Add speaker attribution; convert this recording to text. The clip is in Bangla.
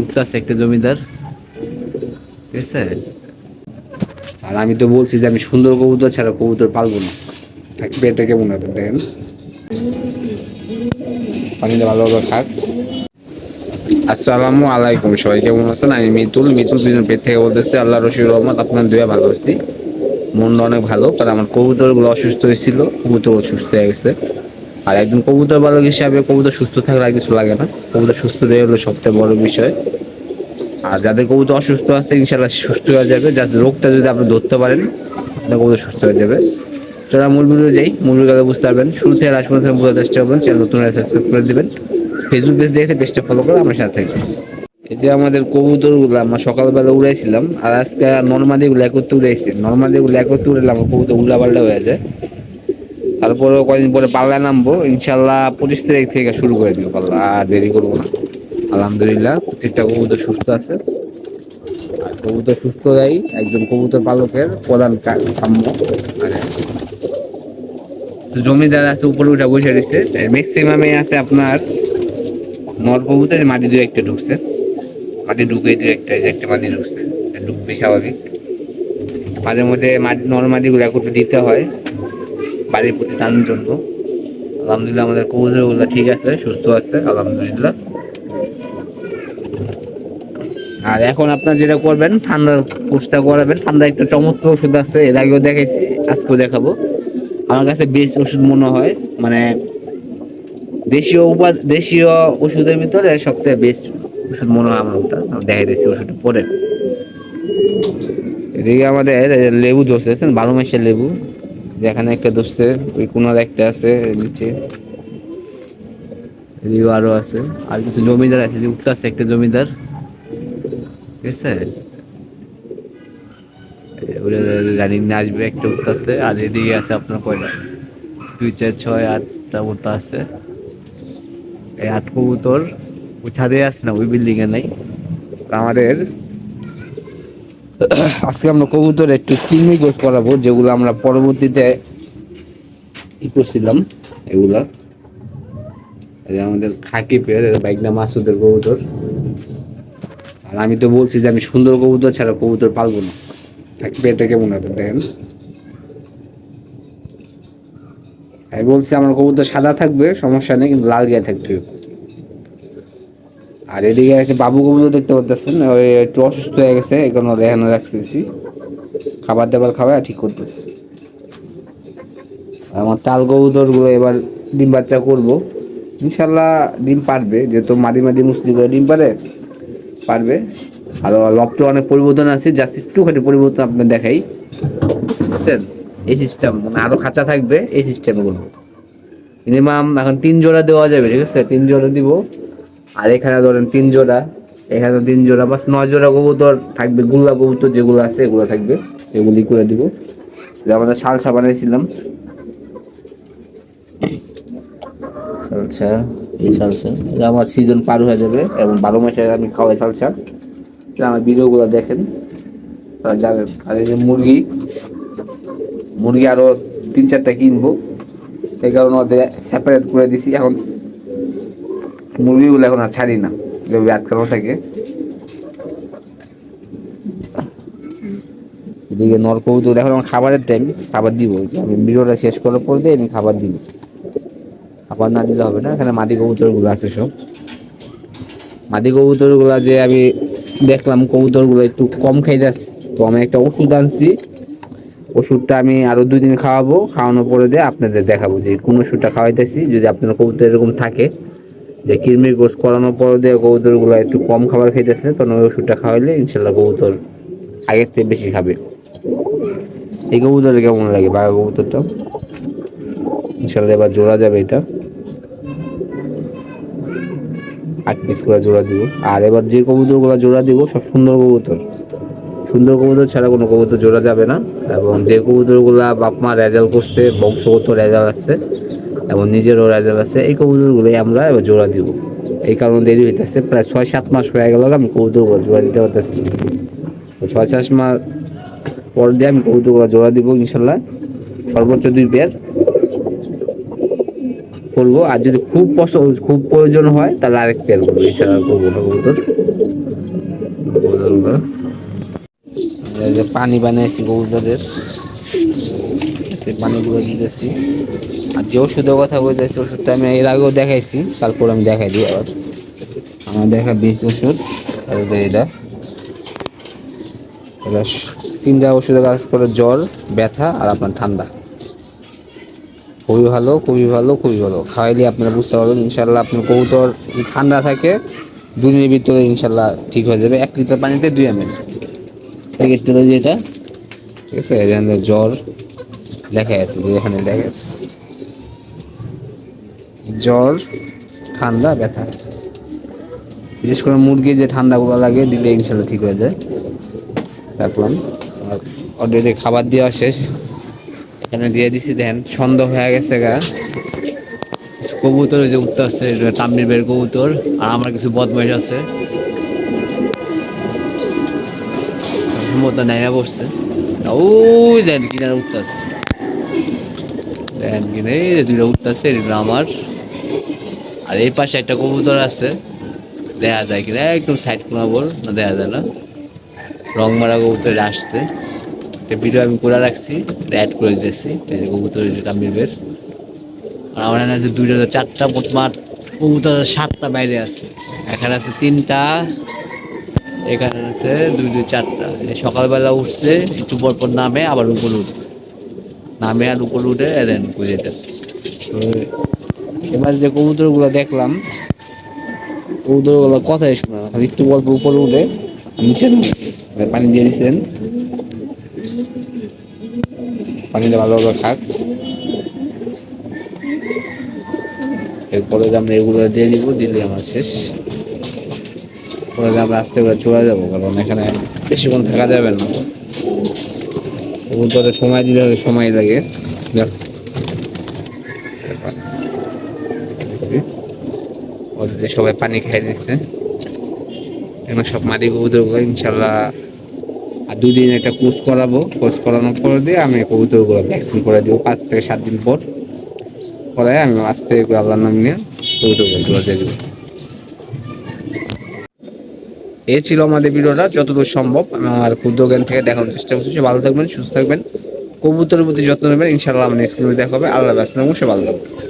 Speaker 1: উঠতেছে একটা জমিদার, ঠিক আছে। আর আমি তো বলছি যে আমি সুন্দর কবুতর ছাড়া কবুতর পালবো না। থাকবে এটা কেমন হবে দেখেন, পানিটা ভালোভাবে খাক। আসসালামু আলাইকুম, সবাই কেমন আছেন? আমি মিতুল বিজন পেট থেকে বলতেছি। আল্লাহ রশিদ রহমত আপনার দুয়া ভালো আছি, মনটা অনেক ভালো। কারণ আমার কবুতর গুলো অসুস্থ হয়েছিল, কবুতর সুস্থ হয়ে গেছে। আর একজন কবুতর বালক হিসাবে কবুতর সুস্থ থাকলে আর কিছু লাগে না, কবুতর সুস্থ দেওয়া হলো সবচেয়ে বড় বিষয়। আর যাদের কবুতর অসুস্থ আছে ইনশাল্লাহ সুস্থ হয়ে যাবে, জাস্ট রোগটা যদি আপনি ধরতে পারেন আপনার কবুতর সুস্থ হয়ে যাবে। যারা মূল ভিডিও যাই, মূল ভিডিও বুঝতে পারবেন, শুরু থেকে লাস্ট পর্যন্ত বোঝার চেষ্টা করবেন। চ্যানেল নতুন সাবস্ক্রাইব করে দিবেন, ফেসবুক পেজ দেখে পেজটা ফলো করে আমার সাথে থাকবেন। এই যে আমাদের কবুতর গুলো আমরা সকালবেলা উড়াইছিলাম, আর আজকে নর্মাদি গুলো একত্রে উড়াইছি। নর্মাদি গুলো একত্রে উড়াইলে আমার কবুতর উল্টা পাল্টা হয়ে যায়। তারপরেও কয়েকদিন পরে পাল্লায় নামবো ইনশাল্লাহ, 25 তারিখ থেকে শুরু করে দিব পাল্লা, আর দেরি করবো না। আলহামদুলিল্লাহ প্রত্যেকটা কবুতর সুস্থ আছে। আর কবুতর সুস্থ দেয় একজন কবুতর পালকের প্রধান কাম্য। জমিদার আছে উপরে উঠে বসে রয়েছে, ম্যাক্সিমামে আছে আপনার নর কবুতর। মাটি দু একটা ঢুকছে, মাটি ঢুকে দু একটা, একটা মাটি ঢুকছে, ঢুকবে স্বাভাবিক। মাঝে মধ্যে নর মাটি গুলো একটু দিতে হয় বাড়ির প্রতি টানার জন্য। আলহামদুলিল্লাহ আমাদের কবুতর গুলো ঠিক আছে, সুস্থ আছে আলহামদুলিল্লাহ। আর এখন আপনার যেটা করবেন, ঠান্ডার কোর্সটা করাবেন। ঠান্ডা একটা চমৎকার ওষুধ আছে, এর আগেও দেখাইছি, আজকেও দেখাবো। আমার কাছে বেস্ট ওষুধ মনে হয়, মানে দেশীয় ওষুধের ভিতরে সবথেকে বেস্ট ওষুধ মনে হয় আমার। ওটা দেখাই দিচ্ছি, ওষুধটা পরে। এদিকে আমাদের লেবু ধরছেন, 12 মাসের লেবু, যেখানে একটা ধরছে ওই কোনার একটা আছে নিচে, এদিকে আরো আছে। আর কিছু জমিদার আছে, উঠতে আসছে একটা জমিদার, ঠিক আছে। রানিং নিয়ে আসবে একটা উঠতে আছে। আর এদিকে আছে আপনার কয়টা, 2 4 6 8টা উঠতে আছে। এই 8 কবুতর ওই ছাদে আসছে না, ওই বিল্ডিং এ নাই আমাদের। আজকে আমরা কবুতর একটু কৃমি গোছ করাবো, যেগুলো আমরা পরবর্তীতে ই করছিলাম এগুলা। আমাদের খাকি পেয়ার বাইকনা মাসুদের কবুতর। আর আমি তো বলছি যে আমি সুন্দর কবুতর ছাড়া কবুতর পালবো না। থাকবে এটা কেমন হবে দেখেন, আমি বলছি আমার কবুতর সাদা থাকবে সমস্যা নেই, কিন্তু লাল গিয়ে থাকবে। আর এদিকে একটা বাবু কবুতর দেখতে পাচ্ছেন, ওই একটু অসুস্থ হয়ে গেছে, এখন এখানে রাখতেছি, খাবার দাবার খাওয়া ঠিক করতেছি। আমার তাল কবুতর গুলো এবার ডিম বাচ্চা করবো ইনশাল্লাহ। ডিম পারবে, যেহেতু মাদি মাদি মুসলি করে ডিম পারবে। আর লবটা অনেক পরিবর্তন আছে, জাস্ট একটুখানি পরিবর্তন আপনার দেখাই, বুঝছেন। এই সিস্টেম মানে আরো খাঁচা থাকবে, এই সিস্টেম গুলো মিনিমাম এখন 3 জোড়া দেওয়া যাবে, ঠিক আছে, 3 জোড়া দিব। আর এখানে ধরেন 3 জোড়া, এখানে 3 জোড়া, বাস 9 জোড়া কবুতর থাকবে। গুল্লা কবুতর যেগুলো আছে এগুলো থাকবে, এগুলি করে দিব। যে আমাদের সালসা বানাইছিলাম, সালসা, এই সালসা এটা আমার সিজন পার হয়ে যাবে, এবং 12 মাসে আমি খাওয়াই সালসা। আমার ভিডিওগুলো দেখেন যাবেন। আর এই যে মুরগি, মুরগি আরো 3 4টা কিনবো, এই কারণে ওদের সেপারেট করে দিছি। এখন মুরগিগুলো এখন আর ছাড়ি না, এভাবে আটকানো থাকে। এদিকে নর কবুতর এখন আমার খাবারের টাইম, খাবার দিব। যে আমি ভিডিওটা শেষ করার পর দিয়ে আমি খাবার দিব, খাবার না দিলে হবে না। এখানে মাদি কবুতর গুলো আছে সব, মাদি কবুতর গুলা যে আমি দেখলাম কবুতর গুলো একটু কম খাইতে আসছে, তো আমি একটা ওষুধ আনছি। ওষুধটা আমি আরো 2 দিন খাওয়াবো, খাওয়ানোর পরে দিয়ে আপনাদের দেখাবো যে কোন ওষুধটা খাওয়াইতেছি। যদি আপনার কবুতর এরকম থাকে যে কৃমির কোষ করানোর পর দিয়ে কবুতর গুলো একটু কম খাবার খাইতেছে, তখন ওই ওষুধটা খাওয়াইলে ইনশাল্লাহ কবুতর আগের থেকে বেশি খাবে। এই কবুতর কেমন লাগে বাঘা কবুতরটা, ইনশাল্লাহ এবার জোড়া যাবে এটা, 8 পিস করে জোড়া দিব। আর এবার যে কবুতর গুলো জোড়া দিব সব সুন্দর কবুতর, সুন্দর কবুতর ছাড়া কোনো কবুতর জোড়া যাবে না। এবং যে কবুতর গুলা বাপ মা রেজাল্ট করছে, বংশগত রেজাল্ট আছে এবং নিজেরও রেজাল্ট আছে, এই কবুতর গুলোই আমরা এবার জোড়া দিব। এই কারণে দেরি হইতেছে, প্রায় 6 7 মাস হয়ে গেল আমি কবুতর গুলো জোড়া দিতে পারতেছি। তো 6 7 মাস পর দিয়ে আমি কবুতর গুলো জোড়া দিব ইনশাল্লাহ, সর্বোচ্চ 2 পেয়ার করবো। আর যদি খুব প্রয়োজন হয় তাহলে আরেক পেয়ার করবো, এছাড়া করবো না কবুতর। কবুতর। এই যে পানি বানিয়েছি কবুতরের, সেই পানিগুলো দিতেছি। আর যে ওষুধের কথা বলতেছি ওষুধটা আমি এর আগেও দেখাইছি, তারপর আমি দেখাই দিই আবার। আমার দেখা বেশ ওষুধ এটা, এটা তিনটা ওষুধের কাজ করে, জ্বর, ব্যথা আর আপনার ঠান্ডা। খুবই ভালো, খুবই ভালো, খুবই ভালো। খাওয়াইলে আপনারা বুঝতে পারবেন ইনশাল্লাহ আপনার কবুতর ঠান্ডা থাকে 2 দিনের ভিতরে ইনশাল্লাহ ঠিক হয়ে যাবে। 1 লিটার পানিতে 2 ml প্যাকেট তুলে দিয়ে এটা, ঠিক আছে। এখানে জ্বর লেখা আছে, যে এখানে লেখা আছে জ্বর, ঠান্ডা, ব্যথা। বিশেষ করে মুরগি যে ঠান্ডাগুলো লাগে দিলে ইনশাল্লাহ ঠিক হয়ে যায়। রাখলাম, আর অলরেডি খাবার দেওয়া শেষ, এখানে দিয়ে দিছি। দেখেন সন্ধ্যা হয়ে গেছে গা, কবুতর যে উঠতে আসছে, তাম্বির বের কবুতর, আর আমার কিছু বদমাইশ আছে সম্ভবত নাইমা পড়ছে। ওই দেন কিনারে উঠতে আসছে, দেন কিনে এই যে 2টা উঠতে আসছে, এটা আমার। আর এই পাশে একটা কবুতর আছে, দেখা যায় কিনা একদম সাইড কোনাবর, না দেখা যায় না। রং মারা কবুতর আসছে, একটা ভিডিও আমি করে রাখছি, অ্যাড করে দিতেছি। এই যে কবুতর, যে তাম্বির বের। আর আমার এখানে আছে 2টা 4টা মোটমাট কবুতর, 7টা বাইরে আছে। এখানে আছে 3টা, এখানে আছে 2 2 4টা। সকালবেলা উঠছে, একটু পর পর নামে, আবার উপরে উঠবে, নামে আর উপরে উঠে দেন উপরে যেতেছে। তো এবার যে কবুতরগুলো দেখলাম, কবুতরগুলো কথাই শোনা না, খালি একটু গল্প উপরে উঠে নিচে নামে। পানি দিয়ে দিচ্ছেন, পানিটা ভালোভাবে খাক। এরপরে আমরা এগুলো দিয়ে দিব, দিলে আমার শেষ। পরে আমরা আস্তে করে চলে যাবো, কারণ এখানে বেশিক্ষণ থাকা যাবে না। কবুতরের সময় দিতে হবে, সময় লাগে। ওদের সবাই পানি খাই দিচ্ছে, এখন সব মাদি কবুতর গুলো ইনশাল্লাহ আর 2 দিন একটা কোর্স করাবো। কোর্স করানোর পর দিয়ে আমি কবুতর গুলো ভ্যাকসিন করে দিব 5 থেকে 7 দিন পর। পরে আমি আস্তে করে আল্লাহর নাম নিয়ে কবুতর গুলো দিয়ে দিব। এই ছিল আমাদের ভিডিওটা, যতদূর সম্ভব আমার ক্ষুদ্র জ্ঞান থেকে দেখানোর চেষ্টা করছি। ভালো থাকবেন, সুস্থ থাকবেন, কবুতরের প্রতি যত্ন নেবেন। ইনশাআল্লাহ আমার নেক্সট ভিডিও দেখা হবে। আল্লাহ হাফেজ, ভালো থাকবেন।